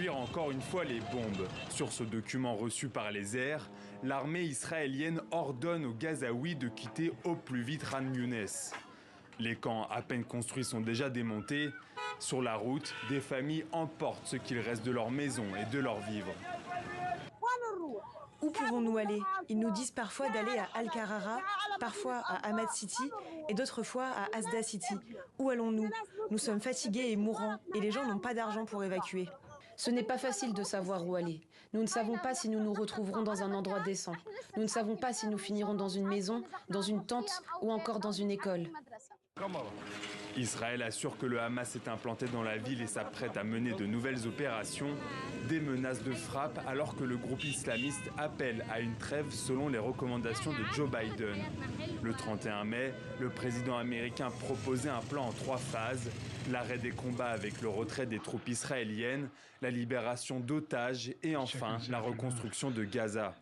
fuir encore une fois les bombes. Sur ce document reçu par les airs, l'armée israélienne ordonne aux Gazaouis de quitter au plus vite Khan Younes. Les camps à peine construits sont déjà démontés. Sur la route, des familles emportent ce qu'il reste de leur maison et de leur vivre. Où pouvons-nous aller? Ils nous disent parfois d'aller à Al-Karara, parfois à Hamad City et d'autres fois à Asda City. Où allons-nous? Nous sommes fatigués et mourants et les gens n'ont pas d'argent pour évacuer. Ce n'est pas facile de savoir où aller. Nous ne savons pas si nous nous retrouverons dans un endroit décent. Nous ne savons pas si nous finirons dans une maison, dans une tente ou encore dans une école. Israël assure que le Hamas est implanté dans la ville et s'apprête à mener de nouvelles opérations. Des menaces de frappe alors que le groupe islamiste appelle à une trêve selon les recommandations de Joe Biden. Le 31 mai, le président américain proposait un plan en 3 phases. L'arrêt des combats avec le retrait des troupes israéliennes, la libération d'otages et enfin la reconstruction de Gaza.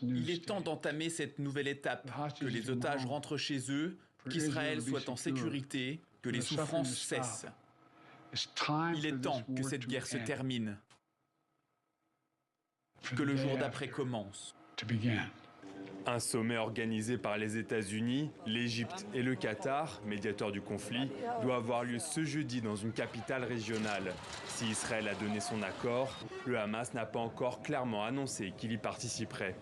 Il est temps d'entamer cette nouvelle étape, que les otages rentrent chez eux, qu'Israël soit en sécurité, que les souffrances cessent. Il est temps que cette guerre se termine, que le jour d'après commence. Un sommet organisé par les États-Unis, l'Égypte et le Qatar, médiateurs du conflit, doit avoir lieu ce jeudi dans une capitale régionale. Si Israël a donné son accord, le Hamas n'a pas encore clairement annoncé qu'il y participerait.